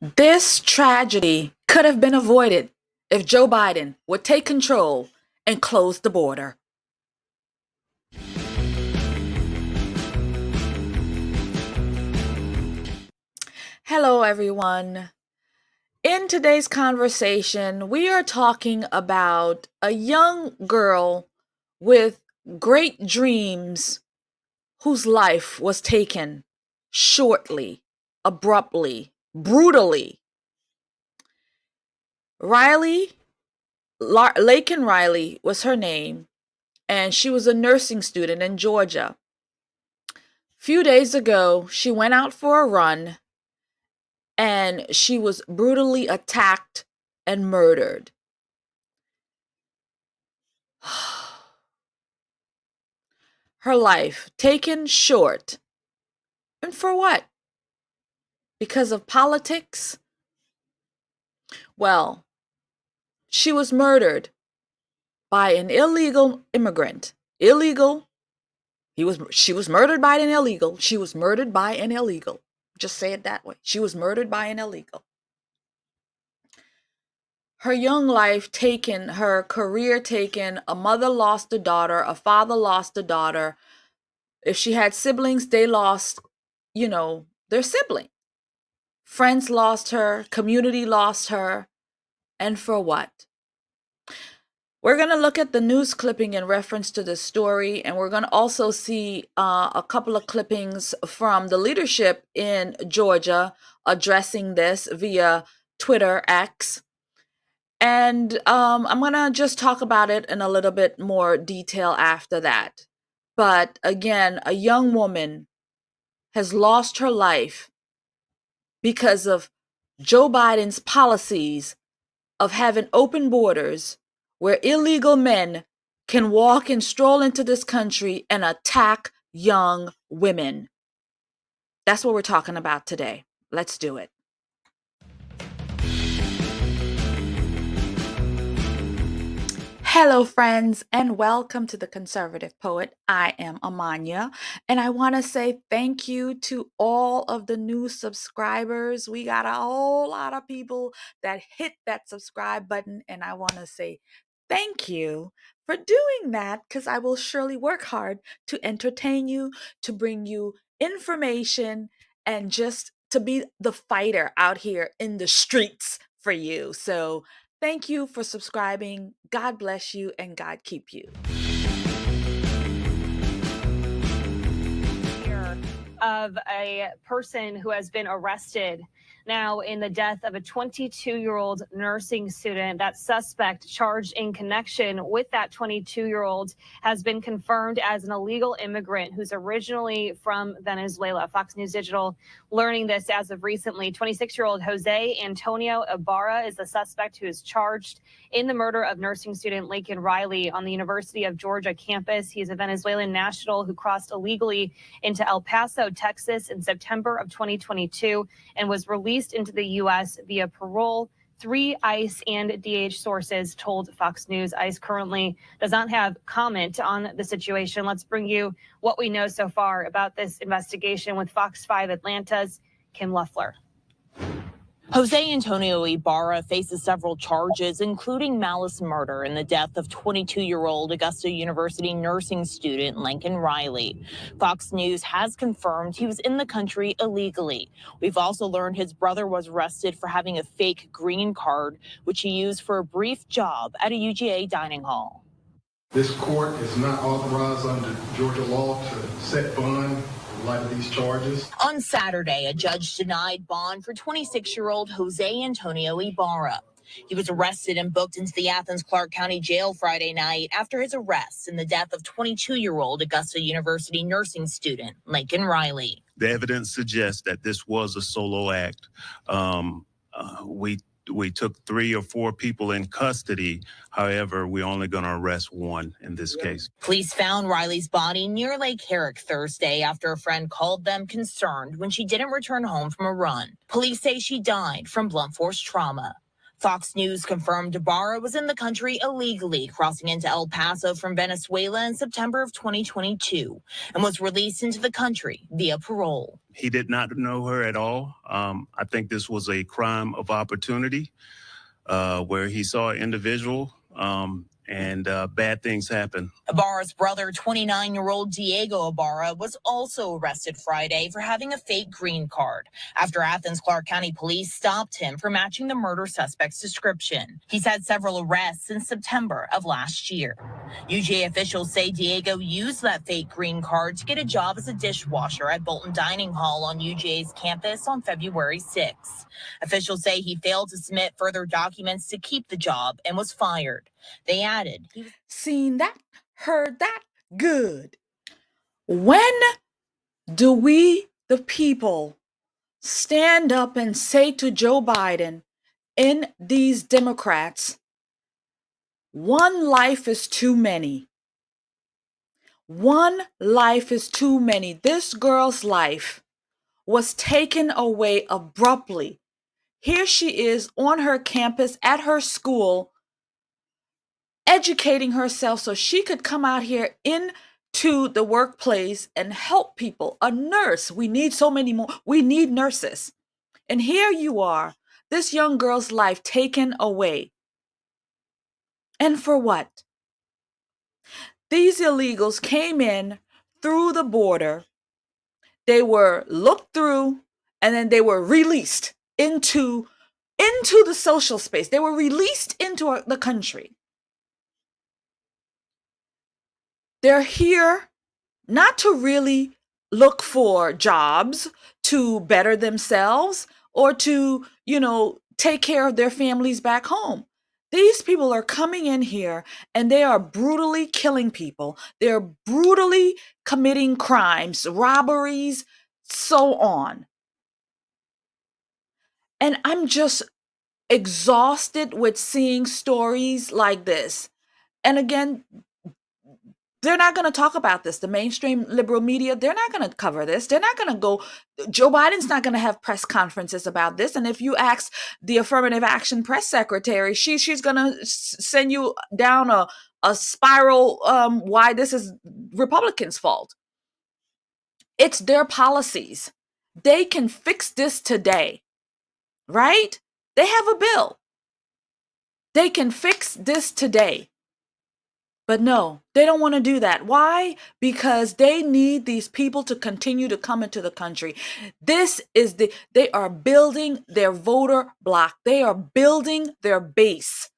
This tragedy could have been avoided if Joe Biden would take control and close the border. Hello, everyone. In today's conversation, we are talking about a young girl with great dreams whose life was taken shortly, abruptly, brutally. Laken Riley was her name, and she was a nursing student in Georgia. Few days ago, she went out for a run and she was brutally attacked and murdered. Her life taken short. And for what? Because of politics? Well, she was murdered by an illegal immigrant. Illegal. She was murdered by an illegal. She was murdered by an illegal. Just say it that way. She was murdered by an illegal. Her young life taken, her career taken, a mother lost a daughter, a father lost a daughter. If she had siblings, they lost, their sibling. Friends lost her, community lost her, and for what? We're going to look at the news clipping in reference to this story, and we're going to also see a couple of clippings from the leadership in Georgia addressing this via Twitter X. And I'm going to just talk about it in a little bit more detail after that. But again, a young woman has lost her life because of Joe Biden's policies of having open borders where illegal men can walk and stroll into this country and attack young women. That's what we're talking about today. Let's do it. Hello, friends, and welcome to The Conservative Poet. I am Amania, and I want to say thank you to all of the new subscribers. We got a whole lot of people that hit that subscribe button, and I want to say thank you for doing that, because I will surely work hard to entertain you, to bring you information, and just to be the fighter out here in the streets for you. So thank you for subscribing. God bless you and God keep you. Of a person who has been arrested now in the death of a 22-year-old nursing student. That suspect charged in connection with that 22-year-old has been confirmed as an illegal immigrant who's originally from Venezuela. Fox News Digital learning this as of recently. 26-year-old Jose Antonio Ibarra is the suspect who is charged in the murder of nursing student Laken Riley on the University of Georgia campus. He is a Venezuelan national who crossed illegally into El Paso, Texas in September of 2022 and was released into the U.S. via parole. 3 ICE and DH sources told Fox News. ICE currently does not have comment on the situation. Let's bring you what we know so far about this investigation with Fox 5 Atlanta's Kim Loeffler. Jose Antonio Ibarra faces several charges, including malice murder in the death of 22-year-old Augusta University nursing student Laken Riley. Fox News has confirmed he was in the country illegally. We've also learned his brother was arrested for having a fake green card, which he used for a brief job at a UGA dining hall. This court is not authorized under Georgia law to set bond in light of these charges. On Saturday, a judge denied bond for 26-year-old Jose Antonio Ibarra. He was arrested and booked into the Athens-Clarke County Jail Friday night after his arrest in the death of 22-year-old Augusta University nursing student Laken Riley. The evidence suggests that this was a solo act. We took 3 or 4 people in custody. However, we're only going to arrest 1 in this case. Police found Riley's body near Lake Herrick Thursday after a friend called them concerned when she didn't return home from a run. Police say she died from blunt force trauma. Fox News confirmed Ibarra was in the country illegally, crossing into El Paso from Venezuela in September of 2022, and was released into the country via parole. He did not know her at all. I think this was a crime of opportunity where he saw an individual and bad things happen. Ibarra's brother, 29-year-old Diego Ibarra, was also arrested Friday for having a fake green card after Athens Clark County police stopped him for matching the murder suspect's description. He's had several arrests since September of last year. UGA officials say Diego used that fake green card to get a job as a dishwasher at Bolton Dining Hall on UGA's campus on February 6. Officials say he failed to submit further documents to keep the job and was fired. They added, Seen that, heard that, good. When do we, the people, stand up and say to Joe Biden and these Democrats, one life is too many. One life is too many. This girl's life was taken away abruptly. Here she is on her campus at her school, educating herself so she could come out here into the workplace and help people. A nurse. We need so many more. We need nurses. And here you are, this young girl's life taken away. And for what? These illegals came in through the border. They were looked through and then they were released into the social space. They were released into the country. They're here not to really look for jobs, to better themselves, or to, take care of their families back home. These people are coming in here and they are brutally killing people. They're brutally committing crimes, robberies, so on. And I'm just exhausted with seeing stories like this. And again, they're not going to talk about this. The mainstream liberal media, they're not going to cover this. They're not going to go. Joe Biden's not going to have press conferences about this. And if you ask the affirmative action press secretary, she's going to send you down a spiral why this is Republicans' fault. It's their policies. They can fix this today, right? They have a bill. They can fix this today. But no, they don't want to do that. Why? Because they need these people to continue to come into the country. They are building their voter block. They are building their base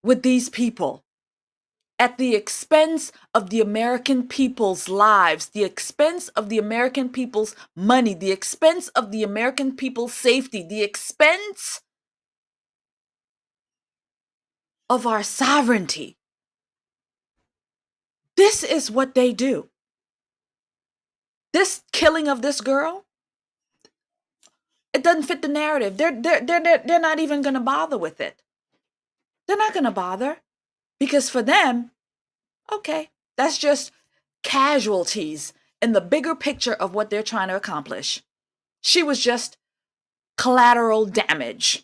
with these people at the expense of the American people's lives, the expense of the American people's money, the expense of the American people's safety, the expense of our sovereignty. This is what they do. This killing of this girl, it doesn't fit the narrative. They're not even going to bother with it. They're not going to bother because for them, okay, that's just casualties in the bigger picture of what they're trying to accomplish. She was just collateral damage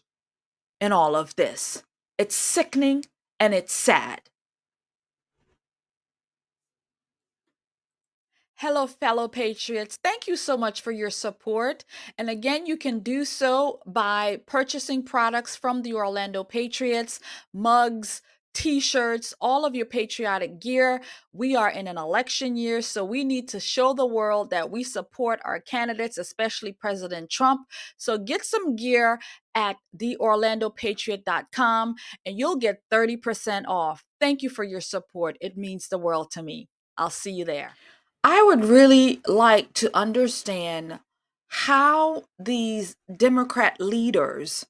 in all of this. It's sickening and it's sad. Hello, fellow Patriots. Thank you so much for your support. And again, you can do so by purchasing products from the Orlando Patriots, mugs, t-shirts, all of your patriotic gear. We are in an election year, so we need to show the world that we support our candidates, especially President Trump. So get some gear at theorlandopatriot.com and you'll get 30% off. Thank you for your support. It means the world to me. I'll see you there. I would really like to understand how these Democrat leaders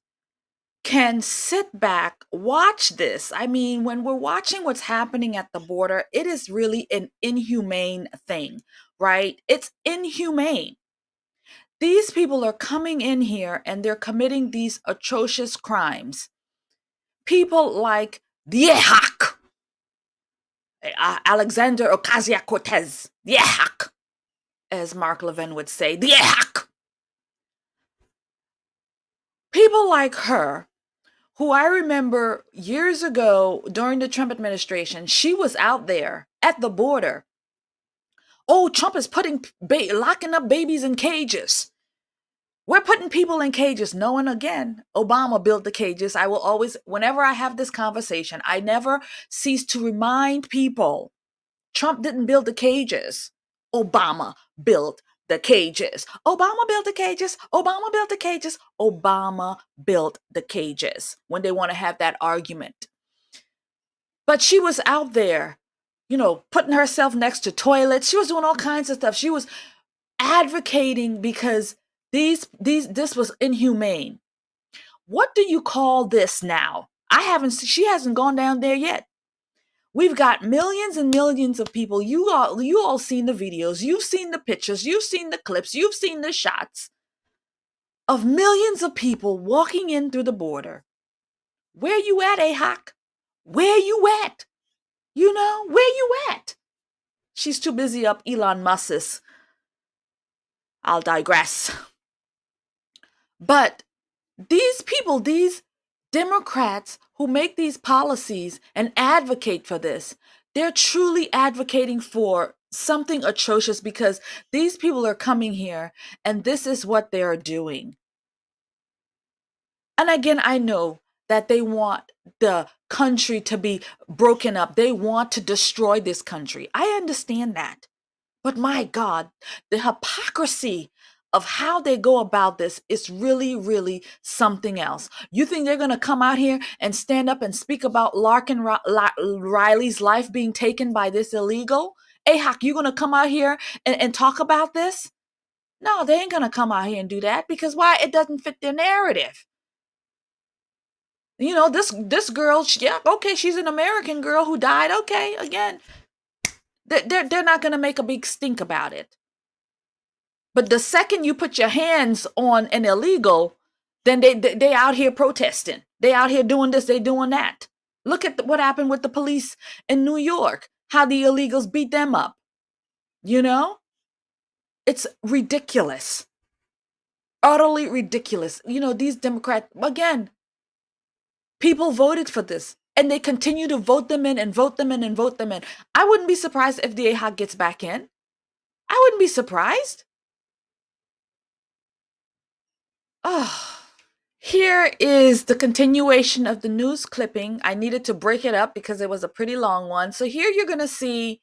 can sit back, watch this. I mean, when we're watching what's happening at the border, it is really an inhumane thing, right? It's inhumane. These people are coming in here and they're committing these atrocious crimes. People like Diehak, Alexander Ocasio-Cortez, Diehak, as Mark Levin would say, Diehak. People like her who I remember years ago during the Trump administration, she was out there at the border. Oh, Trump is locking up babies in cages. We're putting people in cages. No, and again, Obama built the cages. I will always, whenever I have this conversation, I never cease to remind people Trump didn't build the cages. Obama built the cages. Obama built the cages. Obama built the cages. Obama built the cages when they want to have that argument. But she was out there, putting herself next to toilets. She was doing all kinds of stuff. She was advocating because this was inhumane. What do you call this now? She hasn't gone down there yet. We've got millions and millions of people. You all seen the videos, you've seen the pictures, you've seen the clips, you've seen the shots of millions of people walking in through the border. Where you at, AHOC? Where you at? Where you at? She's too busy up Elon Musk's. I'll digress. But these people, these Democrats who make these policies and advocate for this, they're truly advocating for something atrocious because these people are coming here and this is what they're doing. And again, I know that they want the country to be broken up. They want to destroy this country. I understand that. But my God, the hypocrisy of how they go about this is really, really something else. You think they're going to come out here and stand up and speak about Laken Riley's life being taken by this illegal? AHOC, you going to come out here and talk about this? No, they ain't going to come out here and do that because why? It doesn't fit their narrative. This girl, yeah, okay, she's an American girl who died. Okay, again, they're not going to make a big stink about it. But the second you put your hands on an illegal, then they out here protesting. They out here doing this, they doing that. Look at what happened with the police in New York, how the illegals beat them up. It's ridiculous. Utterly ridiculous. These Democrats, again, people voted for this and they continue to vote them in and vote them in and vote them in. I wouldn't be surprised if the AHOC gets back in. I wouldn't be surprised. Oh, here is the continuation of the news clipping. I needed to break it up because it was a pretty long one. So here you're going to see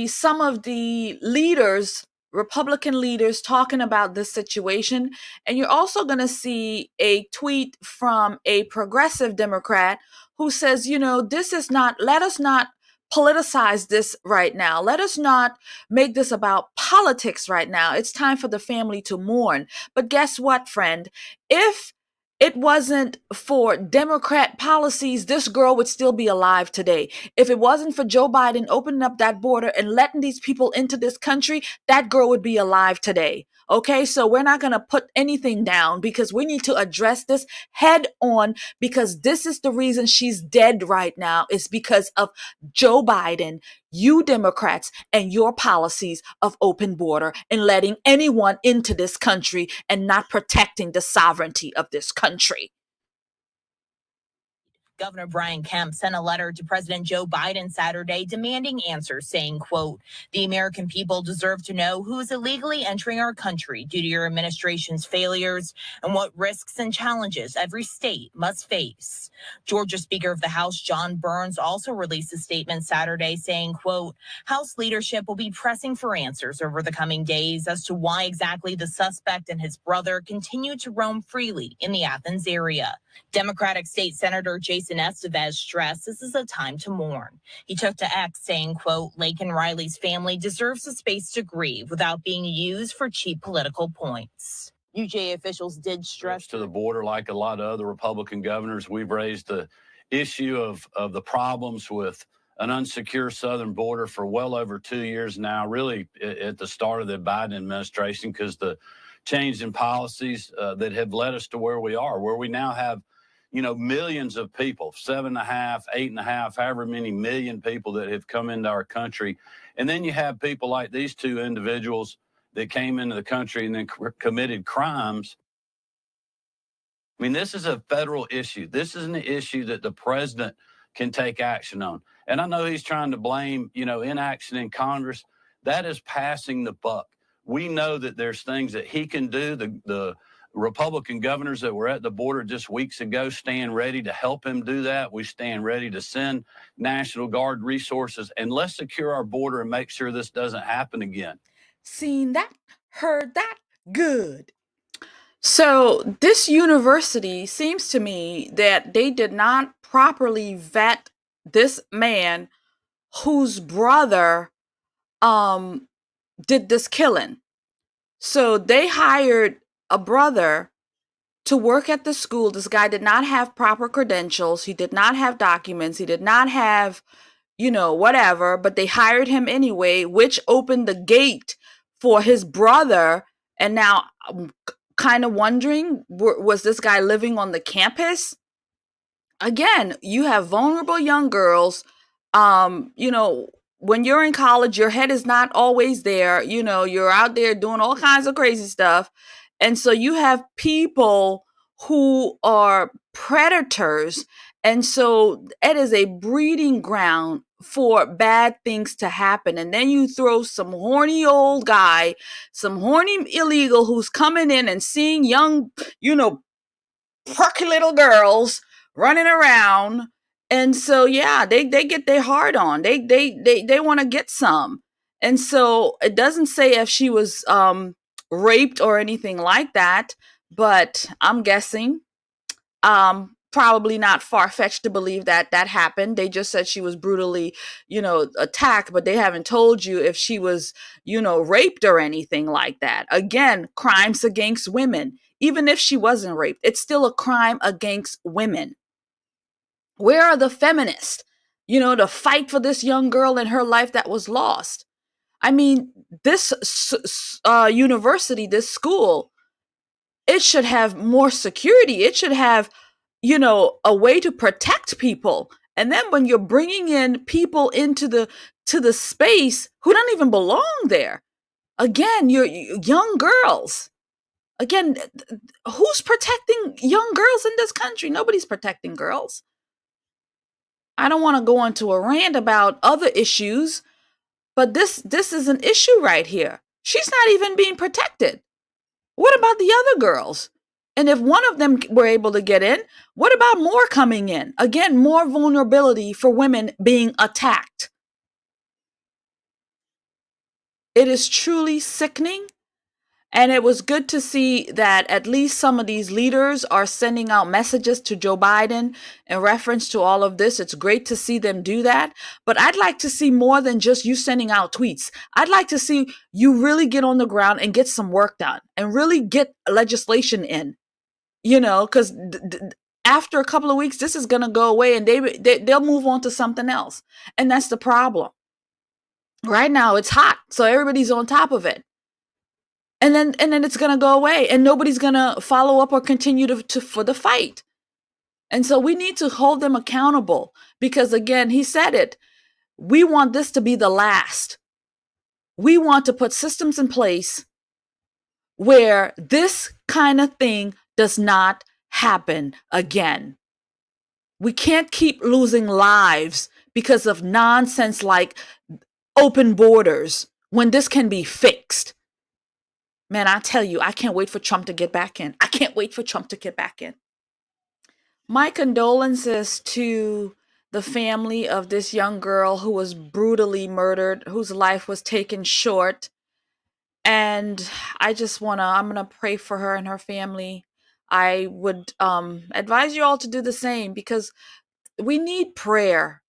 some of the leaders, Republican leaders, talking about this situation. And you're also going to see a tweet from a progressive Democrat who says, let us not politicize this right now. Let us not make this about politics right now. It's time for the family to mourn. But guess what, friend? If it wasn't for Democrat policies, this girl would still be alive today. If it wasn't for Joe Biden opening up that border and letting these people into this country, that girl would be alive today. Okay, so we're not going to put anything down because we need to address this head on because this is the reason she's dead right now. It's because of Joe Biden, you Democrats, and your policies of open border and letting anyone into this country and not protecting the sovereignty of this country. Governor Brian Kemp sent a letter to President Joe Biden Saturday demanding answers, saying, quote, "The American people deserve to know who is illegally entering our country due to your administration's failures and what risks and challenges every state must face." Georgia Speaker of the House John Burns also released a statement Saturday saying, quote, "House leadership will be pressing for answers over the coming days as to why exactly the suspect and his brother continue to roam freely in the Athens area." Democratic State Senator Jason Estevez stressed this is a time to mourn. He took to X saying, quote, "Laken Riley's family deserves a space to grieve without being used for cheap political points." UJ officials did stress to the border, like a lot of other Republican governors. We've raised the issue of the problems with an unsecure southern border for well over 2 years now, really at the start of the Biden administration, because the change in policies that have led us to where we are, where we now have, millions of people, 7.5, 8.5, however many million people that have come into our country. And then you have people like these two individuals that came into the country and then committed crimes I mean, this is a federal issue. This is an issue that the president can take action on. And I know he's trying to blame, inaction in Congress. That is passing the buck. We know that there's things that he can do. The Republican governors that were at the border just weeks ago stand ready to help him do that. We stand ready to send National Guard resources, and let's secure our border and make sure this doesn't happen again. Seen that, heard that, good. So this university seems to me that they did not properly vet this man whose brother did this killing. So they hired a brother to work at the school. This guy did not have proper credentials. He did not have documents. He did not have, whatever, but they hired him anyway, which opened the gate for his brother. And now I'm kind of wondering, was this guy living on the campus? Again, you have vulnerable young girls. When you're in college, your head is not always there. You're out there doing all kinds of crazy stuff. And so you have people who are predators. And so it is a breeding ground for bad things to happen. And then you throw some horny old guy, some horny illegal who's coming in and seeing young, perky little girls running around. And so they get their heart on. They want to get some. And so it doesn't say if she was raped or anything like that, but I'm guessing probably not far-fetched to believe that happened. They just said she was brutally, attacked, but they haven't told you if she was, raped or anything like that. Again, crimes against women. Even if she wasn't raped, it's still a crime against women. Where are the feminists, to fight for this young girl and her life that was lost? I mean, this university, this school, it should have more security. It should have, a way to protect people. And then when you're bringing in people into the space who don't even belong there, again, you're young girls. Again, who's protecting young girls in this country? Nobody's protecting girls. I don't want to go into a rant about other issues, but this is an issue right here. She's not even being protected. What about the other girls? And if one of them were able to get in, what about more coming in? Again, more vulnerability for women being attacked. It is truly sickening. And it was good to see that at least some of these leaders are sending out messages to Joe Biden in reference to all of this. It's great to see them do that. But I'd like to see more than just you sending out tweets. I'd like to see you really get on the ground and get some work done and really get legislation in, because after a couple of weeks, this is going to go away and they'll move on to something else. And that's the problem. Right now, it's hot. So everybody's on top of it. And then it's going to go away and nobody's going to follow up or continue for the fight. And so we need to hold them accountable because, again, he said it. We want this to be the last. We want to put systems in place where this kind of thing does not happen again. We can't keep losing lives because of nonsense like open borders when this can be fixed. Man, I tell you, I can't wait for Trump to get back in. I can't wait for Trump to get back in. My condolences to the family of this young girl who was brutally murdered, whose life was taken short. And I'm going to pray for her and her family. I would advise you all to do the same because we need prayer.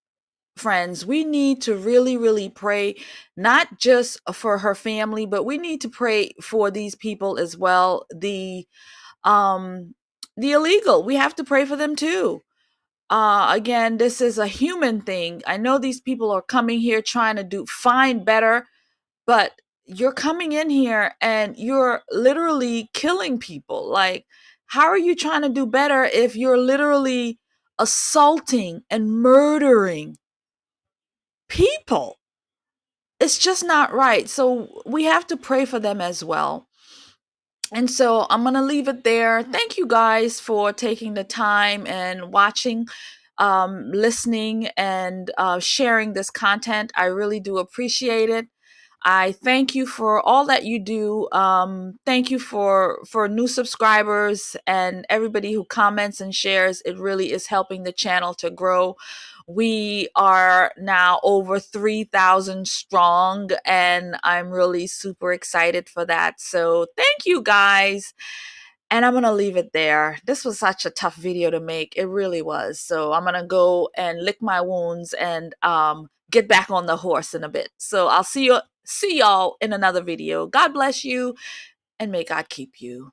Friends, we need to really, really pray, not just for her family, but we need to pray for these people as well. The illegal, we have to pray for them too. Again, this is a human thing. I know these people are coming here trying to find better, but you're coming in here and you're literally killing people. Like, how are you trying to do better if you're literally assaulting and murdering people? It's just not right. So we have to pray for them as well. And so I'm going to leave it there. Thank you guys for taking the time and watching, listening, and sharing this content. I really do appreciate it. I thank you for all that you do. Thank you for new subscribers and everybody who comments and shares. It really is helping the channel to grow. We are now over 3,000 strong, and I'm really super excited for that. So thank you guys. And I'm going to leave it there. This was such a tough video to make. It really was. So I'm going to go and lick my wounds and get back on the horse in a bit. So I'll see y'all in another video. God bless you, and may God keep you.